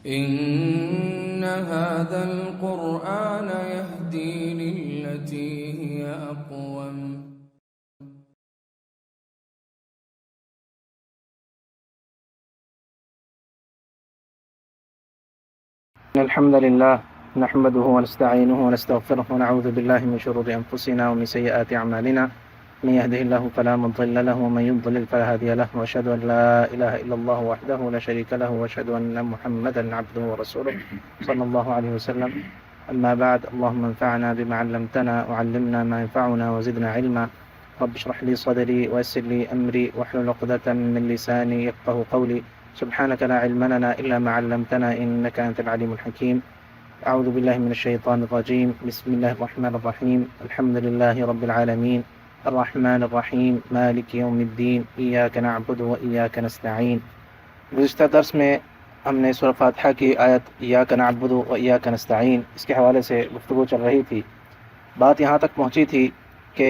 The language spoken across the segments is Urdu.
إن هذا القرآن يهدي للتي هي أقوم. الحمد لله نحمده ونستعينه ونستغفره ونعوذ بالله من شرور أنفسنا ومن سيئات أعمالنا من يهده الله فلا مضل له ومن يضلل فلا هادي له وأشهد أن لا إله إلا الله وحده لا شريك له وأشهد أن محمدا عبده ورسوله صلى الله عليه وسلم. أما بعد، اللهم انفعنا بما علمتنا وعلمنا ما ينفعنا وزدنا علما. رب اشرح لي صدري ويسر لي أمري واحلل عقدة من لساني يفقهوا قولي. سبحانك لا علم لنا إلا ما علمتنا إنك أنت العليم الحكيم. أعوذ بالله من الشيطان الرجيم. بسم الله الرحمن الرحيم. الحمد لله رب العالمين الرحمن الرحیم مالک یوم الدین ایاک نعبد و ایاک نستعین. گزشتہ درس میں ہم نے سورہ فاتحہ کی آیت ایاک نعبد و ایاک نستعین اس کے حوالے سے گفتگو چل رہی تھی. بات یہاں تک پہنچی تھی کہ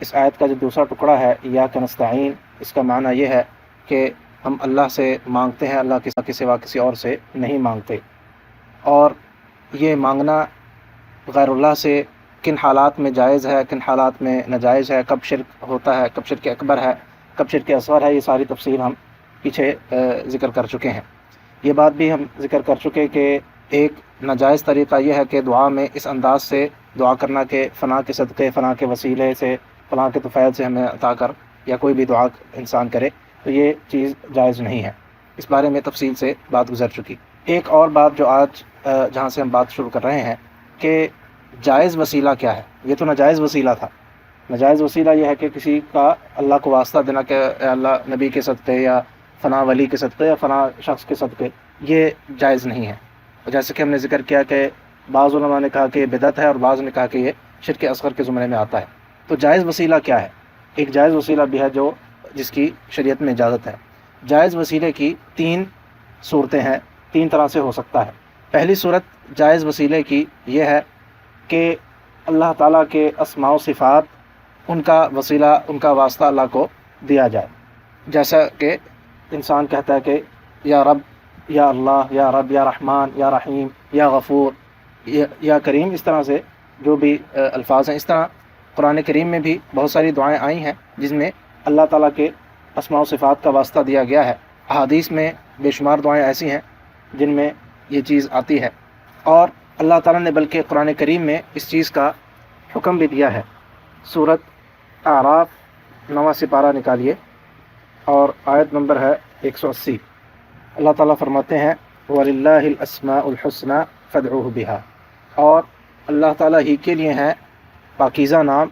اس آیت کا جو دوسرا ٹکڑا ہے ایاک نستعین، اس کا معنی یہ ہے کہ ہم اللہ سے مانگتے ہیں، اللہ کے سوا کسی اور سے نہیں مانگتے. اور یہ مانگنا غیر اللہ سے کن حالات میں جائز ہے، کن حالات میں ناجائز ہے، کب شرک ہوتا ہے، کب شرک اکبر ہے، کب شرک اصغر ہے، یہ ساری تفصیل ہم پیچھے ذکر کر چکے ہیں. یہ بات بھی ہم ذکر کر چکے کہ ایک ناجائز طریقہ یہ ہے کہ دعا میں اس انداز سے دعا کرنا کہ فلاں کے صدقے، فلاں کے وسیلے سے، فلاں کے طفیل سے ہمیں عطا کر، یا کوئی بھی دعا انسان کرے تو یہ چیز جائز نہیں ہے. اس بارے میں تفصیل سے بات گزر چکی. ایک اور بات جو آج جہاں سے ہم بات شروع کر رہے ہیں کہ جائز وسیلہ کیا ہے. یہ تو ناجائز وسیلہ تھا. ناجائز وسیلہ یہ ہے کہ کسی کا اللہ کو واسطہ دینا کہ اے اللہ نبی کے صدقے یا فلاں ولی کے صدقے یا فلاں شخص کے صدقے، یہ جائز نہیں ہے. جیسے کہ ہم نے ذکر کیا کہ بعض علماء نے کہا کہ یہ بدعت ہے اور بعض نے کہا کہ یہ شرک اصغر کے زمرے میں آتا ہے. تو جائز وسیلہ کیا ہے؟ ایک جائز وسیلہ بھی ہے جس کی شریعت میں اجازت ہے. جائز وسیلے کی 3 صورتیں ہیں، 3 طرح سے ہو سکتا ہے. پہلی صورت جائز وسیلے کی یہ ہے کہ اللہ تعالیٰ کے اسماء و صفات، ان کا وسیلہ، ان کا واسطہ اللہ کو دیا جائے. جیسا کہ انسان کہتا ہے کہ یا رب، یا اللہ، یا رب، یا رحمان، یا رحیم، یا غفور، یا کریم، اس طرح سے جو بھی الفاظ ہیں. اس طرح قرآن کریم میں بھی بہت ساری دعائیں آئی ہیں جس میں اللہ تعالیٰ کے اسماء و صفات کا واسطہ دیا گیا ہے. احادیث میں بے شمار دعائیں ایسی ہیں جن میں یہ چیز آتی ہے. اور اللہ تعالیٰ نے بلکہ قرآن کریم میں اس چیز کا حکم بھی دیا ہے. سورۃ اعراف 9واں سپارہ نکالیے اور آیت نمبر ہے 180. اللہ تعالیٰ فرماتے ہیں وَلِلَّهِ الْأَسْمَاءُ الْحُسْنَى فَادْعُوهُ بِهَا، اور اللہ تعالیٰ ہی کے لیے ہیں پاکیزہ نام،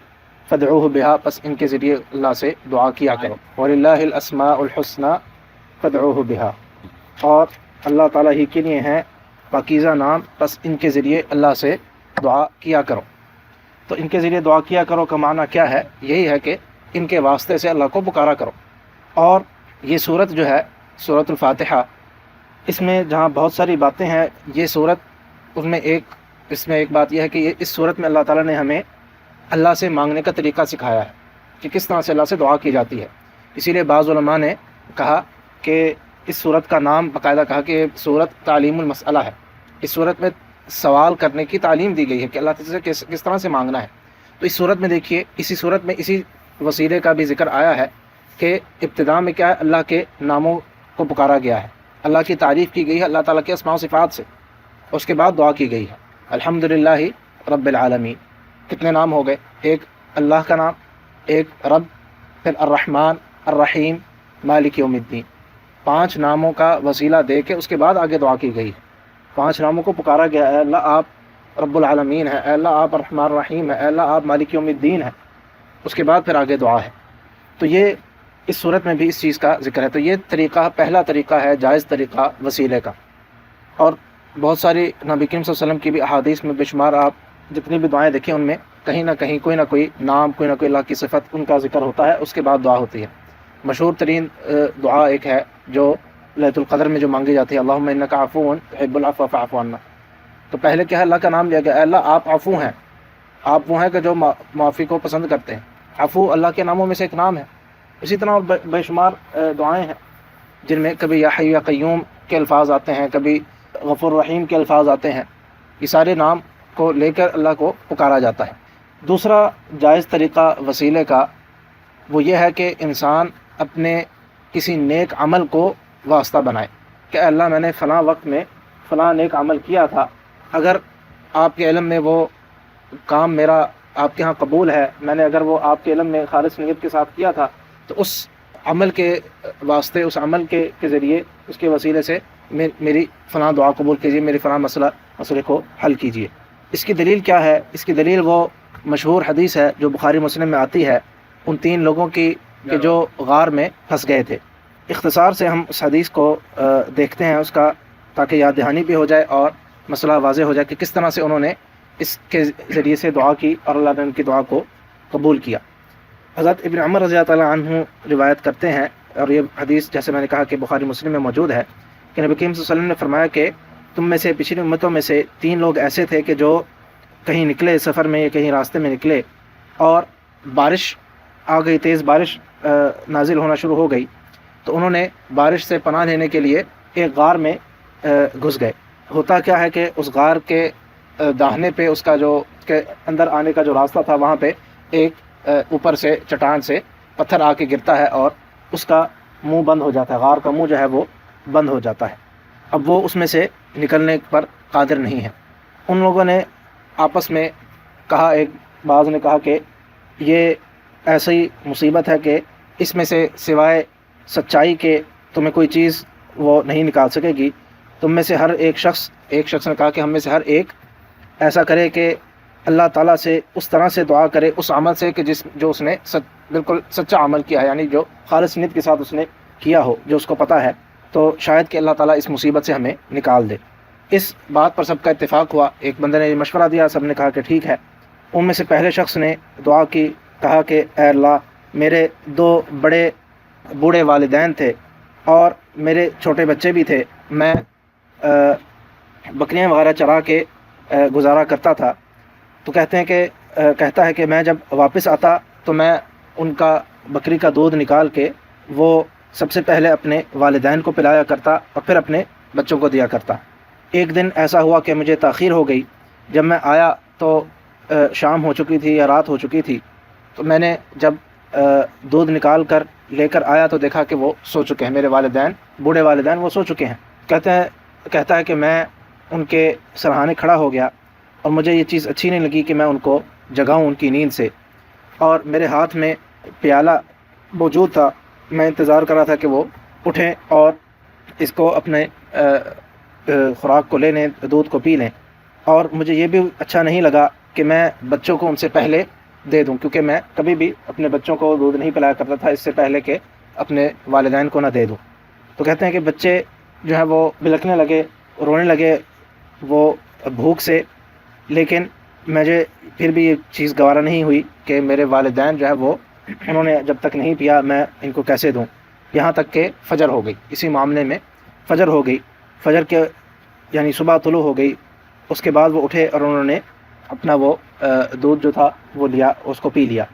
فَادْعُوهُ بِهَا، پس ان کے ذریعے اللہ سے دعا کیا کرو. وَلِلَّهِ الْأَسْمَاءُ الْحُسْنَى فَادْعُوهُ بِهَا، اور اللہ تعالیٰ ہی کے لیے ہیں پاکیزہ نام، پس ان کے ذریعے اللہ سے دعا کیا کرو. تو ان کے ذریعے دعا کیا کرو کا معنی کیا ہے؟ یہی ہے کہ ان کے واسطے سے اللہ کو پکارا کرو. اور یہ صورت جو ہے سورۃ الفاتحہ، اس میں جہاں بہت ساری باتیں ہیں، یہ صورت اس میں ایک بات یہ ہے کہ اس صورت میں اللہ تعالیٰ نے ہمیں اللہ سے مانگنے کا طریقہ سکھایا ہے کہ کس طرح سے اللہ سے دعا کی جاتی ہے. اسی لیے بعض علماء نے کہا کہ اس صورت کا نام باقاعدہ کہا کہ صورت تعلیم المسئلہ ہے. اس صورت میں سوال کرنے کی تعلیم دی گئی ہے کہ اللہ تعالیٰ سے کس طرح سے مانگنا ہے. تو اس صورت میں دیکھیے، اسی صورت میں اسی وسیلے کا بھی ذکر آیا ہے کہ ابتدا میں کیا ہے، اللہ کے ناموں کو پکارا گیا ہے، اللہ کی تعریف کی گئی ہے اللہ تعالیٰ کے اسماء و صفات سے. اس کے بعد دعا کی گئی ہے الحمدللہ رب العالمین. کتنے نام ہو گئے؟ ایک اللہ کا نام، ایک رب، پھر الرحمن، الرحیم، مالک یوم الدین. 5 ناموں کا وسیلہ دے کے اس کے بعد آگے دعا کی گئی ہے. 5 ناموں کو پکارا گیا ہے، اے اللہ آپ رب العالمین ہے، اے اللہ آپ الرحمن الرحیم ہے، اے اللہ آپ مالک یوم الدین ہے. اس کے بعد پھر آگے دعا ہے. تو یہ اس صورت میں بھی اس چیز کا ذکر ہے. تو یہ طریقہ، پہلا طریقہ ہے جائز طریقہ وسیلے کا. اور بہت ساری نبی کریم صلی اللہ علیہ وسلم کی بھی احادیث میں بے شمار آپ جتنی بھی دعائیں دیکھیں ان میں کہیں نہ کہیں کوئی نہ کوئی نام، کوئی نہ کوئی اللہ کی صفت، ان کا ذکر ہوتا ہے. اس کے بعد دعا ہوتی ہے. مشہور ترین دعا ایک ہے جو لیلۃ القدر میں جو مانگی جاتی ہے، اللہم انک عفو تحب العفو فاعف عنا. تو پہلے کیا ہے، اللہ کا نام لیا گیا، اے اللہ آپ عفو ہیں، آپ وہ ہیں کہ جو معافی کو پسند کرتے ہیں. عفو اللہ کے ناموں میں سے ایک نام ہے. اسی طرح بے شمار دعائیں ہیں جن میں کبھی یا حی یا قیوم کے الفاظ آتے ہیں، کبھی غفور رحیم کے الفاظ آتے ہیں، یہ سارے نام کو لے کر اللہ کو پکارا جاتا ہے۔ دوسرا جائز طریقہ وسیلے کا وہ یہ ہے کہ انسان اپنے کسی نیک عمل کو واسطہ بنائے کہ اے اللہ میں نے فلاں وقت میں فلاں نیک عمل کیا تھا، اگر آپ کے علم میں وہ کام میرا آپ کے ہاں قبول ہے، میں نے اگر وہ آپ کے علم میں خالص نیت کے ساتھ کیا تھا، تو اس عمل کے واسطے، اس عمل کے ذریعے، اس کے وسیلے سے میری فلاں دعا قبول کیجیے، میری فلاں مسئلے کو حل کیجیے۔ اس کی دلیل کیا ہے؟ اس کی دلیل وہ مشہور حدیث ہے جو بخاری مسلم میں آتی ہے، ان 3 لوگوں کی کہ جو غار میں پھنس گئے تھے۔ اختصار سے ہم اس حدیث کو دیکھتے ہیں اس کا، تاکہ یاد دہانی بھی ہو جائے اور مسئلہ واضح ہو جائے کہ کس طرح سے انہوں نے اس کے ذریعے سے دعا کی اور اللہ نے ان کی دعا کو قبول کیا۔ حضرت ابن عمر رضی اللہ تعالیٰ عنہ روایت کرتے ہیں، اور یہ حدیث جیسے میں نے کہا کہ بخاری مسلم میں موجود ہے، کہ نبی کریم صلی اللہ علیہ وسلم نے فرمایا کہ تم میں سے پچھلی امتوں میں سے 3 لوگ ایسے تھے کہ جو کہیں نکلے سفر میں یا کہیں راستے میں نکلے اور بارش آ گئی، تیز بارش نازل ہونا شروع ہو گئی، تو انہوں نے بارش سے پناہ لینے کے لیے ایک غار میں گھس گئے۔ ہوتا کیا ہے کہ اس غار کے داہنے پہ اس کا جو کے اندر آنے کا جو راستہ تھا، وہاں پہ ایک اوپر سے چٹان سے پتھر آ کے گرتا ہے اور اس کا منہ بند ہو جاتا ہے، غار کا منہ جو ہے وہ بند ہو جاتا ہے۔ اب وہ اس میں سے نکلنے پر قادر نہیں ہے۔ ان لوگوں نے آپس میں کہا، بعض نے کہا کہ یہ ایسی مصیبت ہے کہ اس میں سے سوائے سچائی کے تمہیں کوئی چیز وہ نہیں نکال سکے گی۔ تم میں سے ہر ایک شخص نے کہا کہ ہم میں سے ہر ایک ایسا کرے کہ اللہ تعالیٰ سے اس طرح سے دعا کرے اس عمل سے کہ جو اس نے بالکل سچا عمل کیا ہے، یعنی جو خالص نیت کے ساتھ اس نے کیا ہو، جو اس کو پتہ ہے، تو شاید کہ اللہ تعالیٰ اس مصیبت سے ہمیں نکال دے۔ اس بات پر سب کا اتفاق ہوا، ایک بندے نے یہ مشورہ دیا، سب نے کہا کہ ٹھیک ہے۔ ان میں سے پہلے شخص نے دعا کی، کہا کہ اے اللہ میرے 2 بڑے بوڑھے والدین تھے اور میرے چھوٹے بچے بھی تھے، میں بکریاں وغیرہ چرا کے گزارا کرتا تھا، تو کہتا ہے کہ میں جب واپس آتا تو میں ان کا بکری کا دودھ نکال کے وہ سب سے پہلے اپنے والدین کو پلایا کرتا اور پھر اپنے بچوں کو دیا کرتا۔ ایک دن ایسا ہوا کہ مجھے تاخیر ہو گئی، جب میں آیا تو شام ہو چکی تھی یا رات ہو چکی تھی، تو میں نے جب دودھ نکال کر لے کر آیا تو دیکھا کہ وہ سو چکے ہیں، میرے والدین، بوڑھے والدین وہ سو چکے ہیں۔ کہتا ہے کہ میں ان کے سرہانے کھڑا ہو گیا اور مجھے یہ چیز اچھی نہیں لگی کہ میں ان کو جگاؤں ان کی نیند سے، اور میرے ہاتھ میں پیالہ موجود تھا، میں انتظار کر رہا تھا کہ وہ اٹھیں اور اس کو اپنے خوراک کو لے لیں، دودھ کو پی لیں، اور مجھے یہ بھی اچھا نہیں لگا کہ میں بچوں کو ان سے پہلے دے دوں، کیونکہ میں کبھی بھی اپنے بچوں کو دودھ نہیں پلایا کرتا تھا اس سے پہلے کہ اپنے والدین کو نہ دے دوں۔ تو کہتے ہیں کہ بچے جو ہے وہ بلکنے لگے، رونے لگے وہ بھوک سے، لیکن مجھے پھر بھی یہ چیز گوارا نہیں ہوئی کہ میرے والدین جو ہے وہ انہوں نے جب تک نہیں پیا میں ان کو کیسے دوں، یہاں تک کہ فجر ہو گئی۔ اسی معاملے میں فجر ہو گئی، فجر کے یعنی صبح طلوع ہو گئی، اس کے بعد وہ اٹھے اور انہوں نے اپنا وہ دودھ جو تھا وہ لیا، اس کو پی لیا۔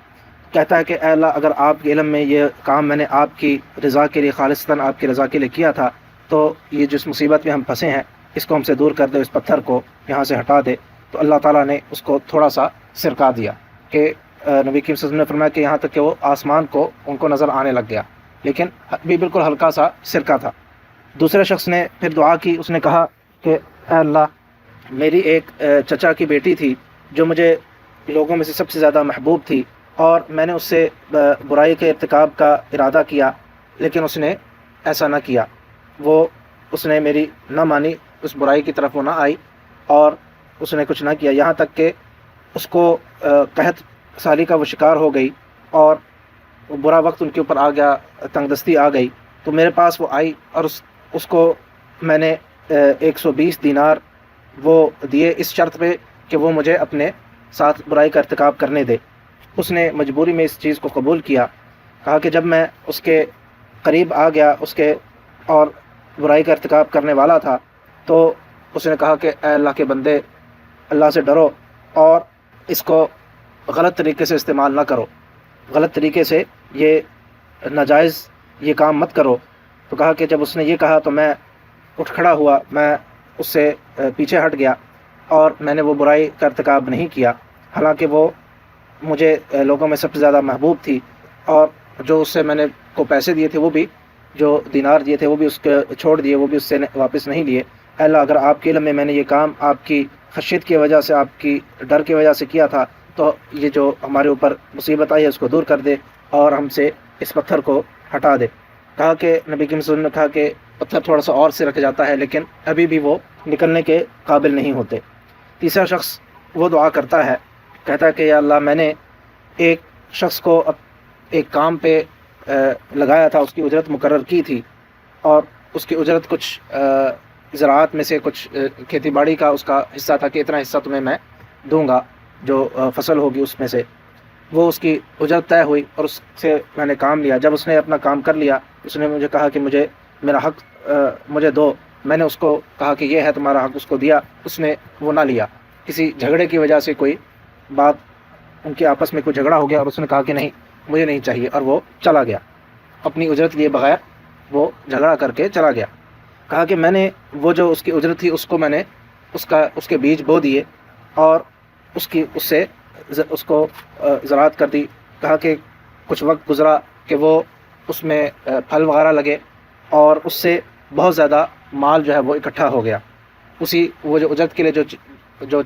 کہتا ہے کہ اے اللہ اگر آپ کے علم میں یہ کام میں نے آپ کی رضا کے لیے، خالصتاً آپ کی رضا کے لیے کیا تھا، تو یہ جس مصیبت میں ہم پھنسے ہیں اس کو ہم سے دور کر دے، اس پتھر کو یہاں سے ہٹا دے۔ تو اللہ تعالیٰ نے اس کو تھوڑا سا سرکا دیا کہ نبی کریم صلی اللہ علیہ وسلم نے فرمایا کہ یہاں تک کہ وہ آسمان کو ان کو نظر آنے لگ گیا، لیکن بھی بالکل ہلکا سا سرکا تھا۔ دوسرے شخص نے پھر دعا کی، اس نے کہا کہ اے اللہ میری ایک چچا کی بیٹی تھی جو مجھے لوگوں میں سے سب سے زیادہ محبوب تھی، اور میں نے اس سے برائی کے ارتکاب کا ارادہ کیا، لیکن اس نے ایسا نہ کیا، اس نے میری نہ مانی، اس برائی کی طرف وہ نہ آئی اور اس نے کچھ نہ کیا، یہاں تک کہ اس کو قحط سالی کا وہ شکار ہو گئی اور برا وقت ان کے اوپر آ گیا، تنگ دستی آ گئی، تو میرے پاس وہ آئی اور اس کو میں نے 120 دینار وہ دیے اس شرط پہ کہ وہ مجھے اپنے ساتھ برائی کا ارتکاب کرنے دے۔ اس نے مجبوری میں اس چیز کو قبول کیا۔ کہا کہ جب میں اس کے قریب آ گیا اس کے اور برائی کا ارتکاب کرنے والا تھا، تو اس نے کہا کہ اے اللہ کے بندے، اللہ سے ڈرو اور اس کو غلط طریقے سے استعمال نہ کرو، غلط طریقے سے یہ ناجائز یہ کام مت کرو۔ تو کہا کہ جب اس نے یہ کہا تو میں اٹھ کھڑا ہوا، میں اس سے پیچھے ہٹ گیا اور میں نے وہ برائی کا ارتکاب نہیں کیا، حالانکہ وہ مجھے لوگوں میں سب سے زیادہ محبوب تھی، اور جو اس سے میں نے کو پیسے دیے تھے وہ بھی، جو دینار دیے تھے وہ بھی اس کے چھوڑ دیے، وہ بھی اس سے واپس نہیں لیے۔ اے اللہ اگر آپ کے علم میں نے یہ کام آپ کی خشیت کی وجہ سے، آپ کی ڈر کی وجہ سے کیا تھا، تو یہ جو ہمارے اوپر مصیبت آئی ہے اس کو دور کر دے اور ہم سے اس پتھر کو ہٹا دے۔ کہا کہ نبی کریم صلی اللہ علیہ وسلم نے کہا کہ پتھر تھوڑا سا اور سے رکھ جاتا ہے لیکن ابھی بھی وہ نکلنے کے قابل نہیں ہوتے۔ تیسرا شخص وہ دعا کرتا ہے، کہتا ہے کہ یا اللہ میں نے ایک شخص کو ایک کام پہ لگایا تھا، اس کی اجرت مقرر کی تھی، اور اس کی اجرت کچھ زراعت میں سے کچھ کھیتی باڑی کا اس کا حصہ تھا کہ اتنا حصہ تمہیں میں دوں گا، جو فصل ہوگی اس میں سے۔ وہ اس کی اجرت طے ہوئی اور اس سے میں نے کام لیا۔ جب اس نے اپنا کام کر لیا، اس نے مجھے کہا کہ مجھے میرا حق مجھے دو۔ میں نے اس کو کہا کہ یہ ہے تمہارا حق، اس کو دیا، اس نے وہ نہ لیا۔ کسی جھگڑے کی وجہ سے کوئی بات، ان کے آپس میں کوئی جھگڑا ہو گیا اور اس نے کہا کہ نہیں مجھے نہیں چاہیے، اور وہ چلا گیا اپنی اجرت لیے بغیر، وہ جھگڑا کر کے چلا گیا۔ کہا کہ میں نے وہ جو اس کی اجرت تھی اس کو میں نے اس کے بیج بو دیے اور اس سے اس کو زراعت کر دی۔ کہا کہ کچھ وقت گزرا کہ وہ اس میں پھل وغیرہ لگے اور اس سے بہت زیادہ مال جو ہے وہ اکٹھا ہو گیا، وہ جو اجرت کے لیے جو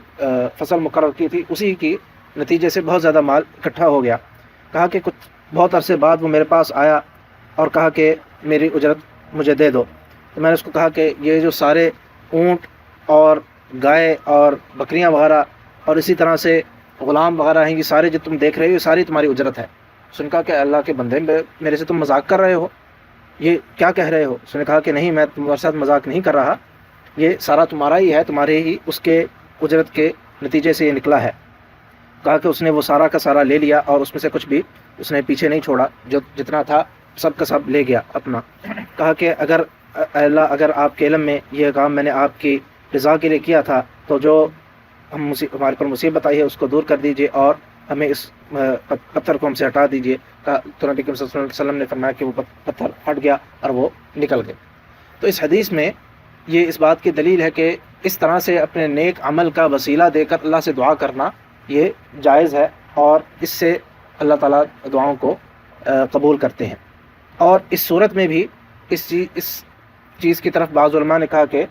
فصل مقرر کی تھی اسی کی نتیجے سے بہت زیادہ مال اکٹھا ہو گیا۔ کہا کہ کچھ بہت عرصے بعد وہ میرے پاس آیا اور کہا کہ میری اجرت مجھے دے دو۔ تو میں نے اس کو کہا کہ یہ جو سارے اونٹ اور گائے اور بکریاں وغیرہ اور اسی طرح سے غلام وغیرہ ہیں، یہ سارے جو تم دیکھ رہے ہو یہ ساری تمہاری اجرت ہے۔ اس نے کہا کہ اللہ کے بندے، میرے سے تم مذاق کر رہے ہو، یہ کیا کہہ رہے ہو؟ اس نے کہا کہ نہیں، میں تمہارے ساتھ مذاق نہیں کر رہا، یہ سارا تمہارا ہی ہے، تمہارے ہی اس کے اجرت کے نتیجے سے یہ نکلا ہے۔ کہا کہ اس نے وہ سارا کا سارا لے لیا اور اس میں سے کچھ بھی اس نے پیچھے نہیں چھوڑا، جو جتنا تھا سب کا سب لے گیا اپنا۔ کہا کہ اگر اللہ اگر آپ کے علم میں یہ کام میں نے آپ کی رضا کے لیے کیا تھا تو جو ہمارے پر مصیبت آئی ہے اس کو دور کر دیجئے اور ہمیں اس پتھر کو ہم سے ہٹا دیجئے۔ تو نبی کریم صلی اللہ علیہ وسلم نے فرمایا کہ وہ پتھر ہٹ گیا اور وہ نکل گئے۔ تو اس حدیث میں یہ اس بات کی دلیل ہے کہ اس طرح سے اپنے نیک عمل کا وسیلہ دے کر اللہ سے دعا کرنا یہ جائز ہے، اور اس سے اللہ تعالیٰ دعاؤں کو قبول کرتے ہیں۔ اور اس صورت میں بھی اس چیز کی طرف بعض علماء نے کہا کہ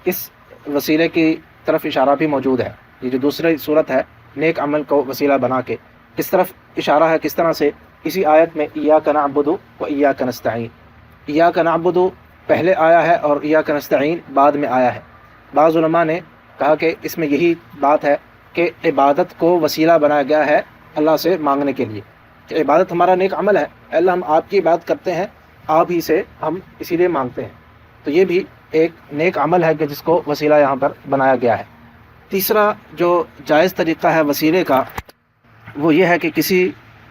اس وسیلے کی طرف اشارہ بھی موجود ہے۔ یہ جو دوسری صورت ہے نیک عمل کو وسیلہ بنا کے، اس طرف اشارہ ہے۔ کس طرح سے؟ اسی آیت میں ایاک نعبد و ایاک نستعین، ایاک نعبد پہلے آیا ہے اور ایاک نستعین بعد میں آیا ہے۔ بعض علماء نے کہا کہ اس میں یہی بات ہے کہ عبادت کو وسیلہ بنایا گیا ہے اللہ سے مانگنے کے لیے، کہ عبادت ہمارا نیک عمل ہے، اللہ ہم آپ کی عبادت کرتے ہیں، آپ ہی سے ہم اسی لیے مانگتے ہیں۔ تو یہ بھی ایک نیک عمل ہے کہ جس کو وسیلہ یہاں پر بنایا گیا ہے۔ تیسرا جو جائز طریقہ ہے وسیلے کا وہ یہ ہے کہ کسی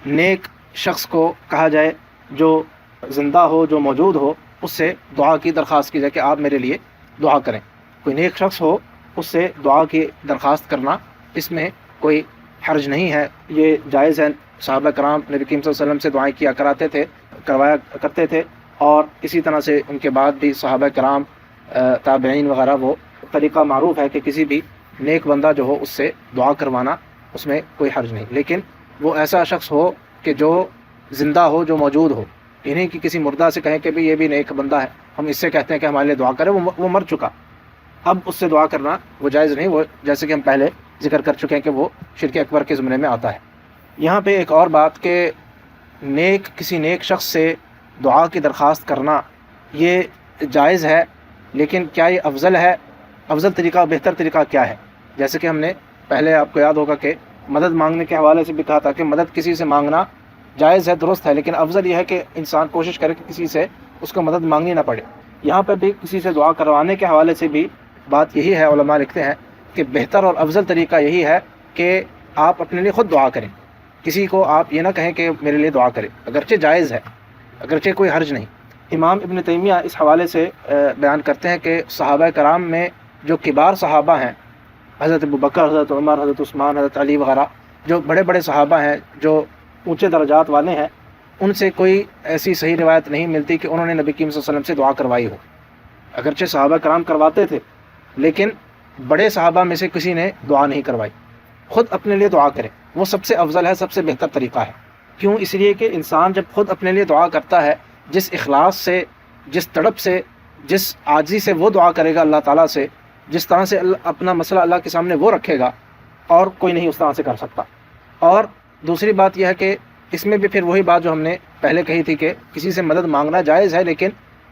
نیک شخص کو کہا جائے جو زندہ ہو، جو موجود ہو، اس سے دعا کی درخواست کی جائے کہ آپ میرے لیے دعا کریں۔ کوئی نیک شخص ہو اس سے دعا کی درخواست کرنا، اس میں کوئی حرج نہیں ہے، یہ جائز ہے۔ صحابہ کرام نبی کریم صلی اللہ علیہ وسلم سے دعائیں کیا کروایا کرتے تھے، اور اسی طرح سے ان کے بعد بھی صحابہ کرام، تابعین وغیرہ، وہ طریقہ معروف ہے کہ کسی بھی نیک بندہ جو ہو اس سے دعا کروانا، اس میں کوئی حرج نہیں۔ لیکن وہ ایسا شخص ہو کہ جو زندہ ہو، جو موجود ہو، انہیں کہ کسی مردہ سے کہیں کہ بھی یہ بھی نیک بندہ ہے، ہم اس سے کہتے ہیں کہ ہمارے لیے دعا کرے، وہ مر چکا، اب اس سے دعا کرنا وہ جائز نہیں۔ وہ جیسے کہ ہم پہلے ذکر کر چکے ہیں کہ وہ شرک اکبر کے زمرے میں آتا ہے۔ یہاں پہ ایک اور بات کہ کسی نیک شخص سے دعا کی درخواست کرنا یہ جائز ہے، لیکن کیا یہ افضل ہے؟ افضل طریقہ، بہتر طریقہ کیا ہے؟ جیسے کہ ہم نے پہلے آپ کو یاد ہوگا کہ مدد مانگنے کے حوالے سے بھی کہا تھا کہ مدد کسی سے مانگنا جائز ہے، درست ہے، لیکن افضل یہ ہے کہ انسان کوشش کرے کہ کسی سے اس کو مدد مانگنی نہ پڑے۔ یہاں پر بھی کسی سے دعا کروانے کے حوالے سے بھی بات یہی ہے، علماء لکھتے ہیں کہ بہتر اور افضل طریقہ یہی ہے کہ آپ اپنے لیے خود دعا کریں، کسی کو آپ یہ نہ کہیں کہ میرے لیے دعا کرے، اگرچہ جائز ہے، اگرچہ کوئی حرج نہیں۔ امام ابن تیمیہ اس حوالے سے بیان کرتے ہیں کہ صحابہ کرام میں جو کبار صحابہ ہیں، حضرت ابوبکر، حضرت عمر، حضرت عثمان، حضرت علی وغیرہ، جو بڑے بڑے صحابہ ہیں، جو اونچے درجات والے ہیں، ان سے کوئی ایسی صحیح روایت نہیں ملتی کہ انہوں نے نبی کریم صلی اللہ علیہ وسلم سے دعا کروائی ہو۔ اگرچہ صحابہ کرام کرواتے تھے، لیکن بڑے صحابہ میں سے کسی نے دعا نہیں کروائی. خود اپنے لیے دعا کرے، وہ سب سے افضل ہے، سب سے بہتر طریقہ ہے. کیوں؟ اس لیے کہ انسان جب خود اپنے لیے دعا کرتا ہے، جس اخلاص سے، جس تڑپ سے، جس عاجزی سے وہ دعا کرے گا اللہ تعالیٰ سے، جس طرح سے اپنا مسئلہ اللہ کے سامنے وہ رکھے گا، اور کوئی نہیں اس طرح سے کر سکتا. اور دوسری بات یہ ہے کہ اس میں بھی پھر وہی بات جو ہم نے پہلے کہی تھی کہ کسی سے مدد مانگنا جائز ہے، لیکن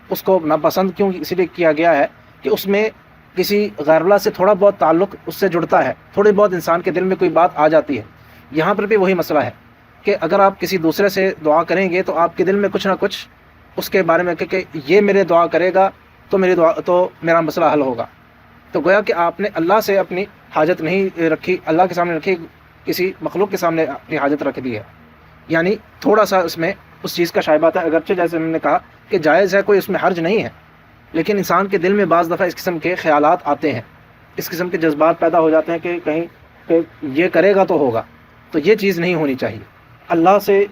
اس کو ناپسند کیوں اس لیے کیا گیا ہے کہ اس میں کسی غیر اللہ سے تھوڑا بہت تعلق اس سے جڑتا ہے، تھوڑی بہت انسان کے دل میں کوئی بات آ جاتی ہے. یہاں پر بھی وہی مسئلہ ہے کہ اگر آپ کسی دوسرے سے دعا کریں گے تو آپ کے دل میں کچھ نہ کچھ اس کے بارے میں کہ یہ میرے دعا کرے گا تو میرا مسئلہ حل ہوگا. تو گویا کہ آپ نے اللہ سے اپنی حاجت نہیں رکھی، اللہ کے سامنے رکھی، کسی مخلوق کے سامنے اپنی حاجت رکھ دی ہے. یعنی تھوڑا سا اس میں اس چیز کا شائبہ تھا، اگرچہ جیسے ہم نے کہا کہ جائز ہے، کوئی اس میں حرج نہیں ہے، لیکن انسان کے دل میں بعض دفعہ اس قسم کے خیالات آتے ہیں، اس قسم کے جذبات پیدا ہو جاتے ہیں کہ کہیں کہ یہ کرے گا تو ہوگا. تو یہ چیز نہیں ہونی چاہیے. اللہ سے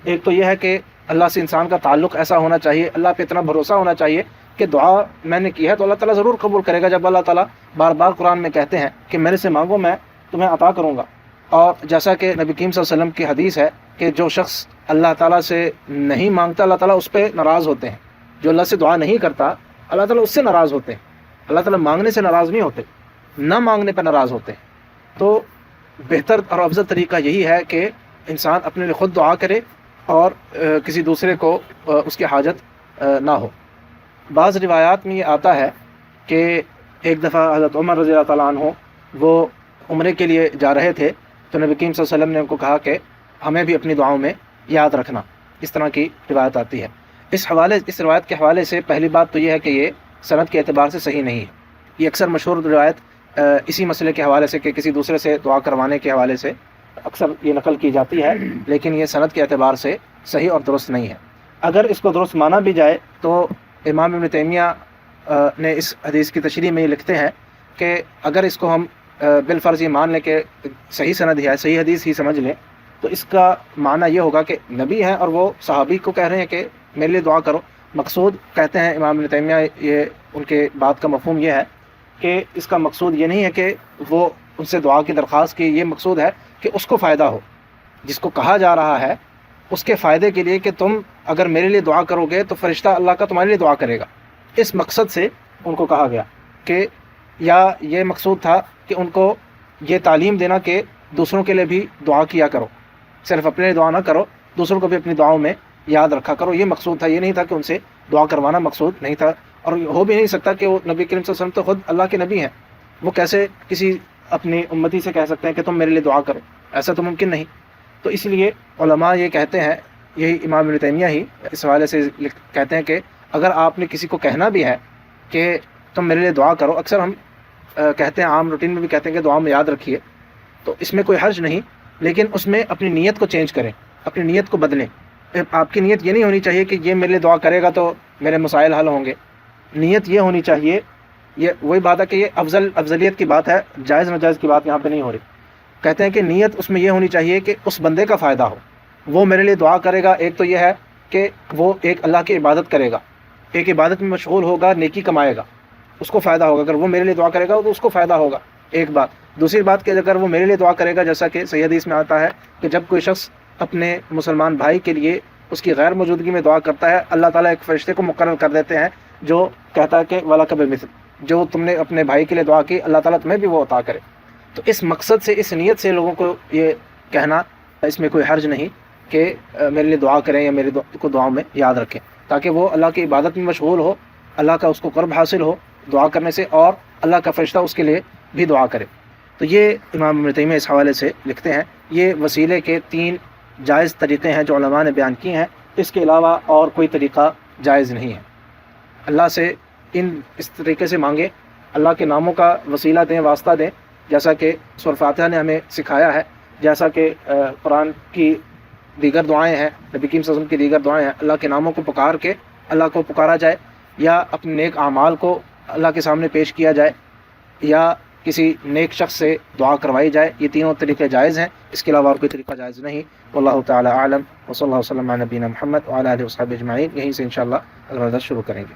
ایک تو یہ ہے کہ اللہ سے انسان کا تعلق ایسا ہونا چاہیے، اللہ پہ اتنا بھروسہ ہونا چاہیے کہ دعا میں نے کی ہے تو اللہ تعالیٰ ضرور قبول کرے گا. جب اللہ تعالیٰ بار بار قرآن میں کہتے ہیں کہ میرے سے مانگو میں تمہیں عطا کروں گا. اور جیسا کہ نبی کریم صلی اللہ علیہ وسلم کی حدیث ہے کہ جو شخص اللہ تعالیٰ سے نہیں مانگتا اللہ تعالیٰ اس پہ ناراض ہوتے ہیں. جو اللہ سے دعا نہیں کرتا اللہ تعالیٰ اس سے ناراض ہوتے ہیں. اللہ تعالیٰ مانگنے سے ناراض نہیں ہوتے، نہ مانگنے پہ ناراض ہوتے ہیں. تو بہتر اور افضل طریقہ یہی ہے کہ انسان اپنے لیے خود دعا کرے اور کسی دوسرے کو اس کی حاجت نہ ہو. بعض روایات میں یہ آتا ہے کہ ایک دفعہ حضرت عمر رضی اللہ تعالیٰ عنہ وہ عمرے کے لیے جا رہے تھے تو نبی کریم صلی اللہ علیہ وسلم نے ان کو کہا کہ ہمیں بھی اپنی دعاؤں میں یاد رکھنا. اس طرح کی روایت آتی ہے. اس روایت کے حوالے سے پہلی بات تو یہ ہے کہ یہ سند کے اعتبار سے صحیح نہیں ہے. یہ اکثر مشہور روایت اسی مسئلے کے حوالے سے کہ کسی دوسرے سے دعا کروانے کے حوالے سے اکثر یہ نقل کی جاتی ہے، لیکن یہ سند کے اعتبار سے صحیح اور درست نہیں ہے. اگر اس کو درست مانا بھی جائے تو امام ابن تیمیہ نے اس حدیث کی تشریح میں یہ لکھتے ہیں کہ اگر اس کو ہم بالفرض یہ مان لیں کہ صحیح سند ہے، صحیح حدیث ہی سمجھ لیں، تو اس کا معنی یہ ہوگا کہ نبی ہیں اور وہ صحابی کو کہہ رہے ہیں کہ میرے لیے دعا کرو. مقصود کہتے ہیں امام ابن تیمیہ، یہ ان کے بات کا مفہوم یہ ہے کہ اس کا مقصود یہ نہیں ہے کہ وہ ان سے دعا کی درخواست کی، یہ مقصود ہے کہ اس کو فائدہ ہو، جس کو کہا جا رہا ہے اس کے فائدے کے لیے کہ تم اگر میرے لیے دعا کرو گے تو فرشتہ اللہ کا تمہارے لیے دعا کرے گا. اس مقصد سے ان کو کہا گیا کہ یا یہ مقصود تھا کہ ان کو یہ تعلیم دینا کہ دوسروں کے لیے بھی دعا کیا کرو، صرف اپنے لیے دعا نہ کرو، دوسروں کو بھی اپنی دعاؤں میں یاد رکھا کرو. یہ مقصود تھا، یہ نہیں تھا کہ ان سے دعا کروانا مقصود نہیں تھا. اور ہو بھی نہیں سکتا کہ وہ نبی کریم صلی اللہ علیہ وسلم تو خود اللہ کے نبی ہیں، وہ کیسے کسی اپنی امتی سے کہہ سکتے ہیں کہ تم میرے لیے دعا کرو؟ ایسا تو ممکن نہیں. تو اس لیے علماء یہ کہتے ہیں، یہی امام ابن تیمیہ ہی اس حوالے سے کہتے ہیں کہ اگر آپ نے کسی کو کہنا بھی ہے کہ تم میرے لیے دعا کرو، اکثر ہم کہتے ہیں، عام روٹین میں بھی کہتے ہیں کہ دعا میں یاد رکھیے، تو اس میں کوئی حرج نہیں، لیکن اس میں اپنی نیت کو چینج کریں، اپنی نیت کو بدلیں. آپ کی نیت یہ نہیں ہونی چاہیے کہ یہ میرے لیے دعا کرے گا تو میرے مسائل حل ہوں گے. نیت یہ ہونی چاہیے، یہ وہی بات ہے کہ یہ افضلیت کی بات ہے، جائز ناجائز کی بات یہاں پہ نہیں ہو رہی. کہتے ہیں کہ نیت اس میں یہ ہونی چاہیے کہ اس بندے کا فائدہ ہو، وہ میرے لیے دعا کرے گا. ایک تو یہ ہے کہ وہ ایک اللہ کی عبادت کرے گا، ایک عبادت میں مشغول ہوگا، نیکی کمائے گا، اس کو فائدہ ہوگا. اگر وہ میرے لیے دعا کرے گا تو اس کو فائدہ ہوگا، ایک بات. دوسری بات کہ اگر وہ میرے لیے دعا کرے گا، جیسا کہ صحیح حدیث میں آتا ہے کہ جب کوئی شخص اپنے مسلمان بھائی کے لیے اس کی غیر موجودگی میں دعا کرتا ہے، اللہ تعالیٰ ایک فرشتے کو مقرر کر دیتے ہیں جو کہتا ہے کہ وَلَكَ بِمِثْلِ، جو تم نے اپنے بھائی کے لیے دعا کی اللہ تعالیٰ تمہیں بھی وہ عطا کرے. تو اس مقصد سے، اس نیت سے لوگوں کو یہ کہنا، اس میں کوئی حرج نہیں کہ میرے لیے دعا کریں یا میرے کو دعاؤں میں یاد رکھیں، تاکہ وہ اللہ کی عبادت میں مشغول ہو، اللہ کا اس کو قرب حاصل ہو دعا کرنے سے، اور اللہ کا فرشتہ اس کے لیے بھی دعا کرے. تو یہ امام ابن تیمیہ اس حوالے سے لکھتے ہیں. یہ وسیلے کے 3 جائز طریقے ہیں جو علماء نے بیان کیے ہیں، اس کے علاوہ اور کوئی طریقہ جائز نہیں ہے. اللہ سے اس طریقے سے مانگے، اللہ کے ناموں کا وسیلہ دیں، واسطہ دیں، جیسا کہ سورہ فاتحہ نے ہمیں سکھایا ہے، جیسا کہ قرآن کی دیگر دعائیں ہیں، نبی کریم صلی اللہ علیہ وسلم کی دیگر دعائیں ہیں. اللہ کے ناموں کو پکار کے اللہ کو پکارا جائے، یا اپنے نیک اعمال کو اللہ کے سامنے پیش کیا جائے، یا کسی نیک شخص سے دعا کروائی جائے. یہ تینوں طریقے جائز ہیں، اس کے علاوہ اور کوئی طریقہ جائز نہیں. واللہ تعالی اعلم، وصلی اللہ وسلم علی نبینا محمد وعلی آلہ وصحبہ اجمعین. یہیں سے انشاءاللہ اگلا درس شروع کریں گے.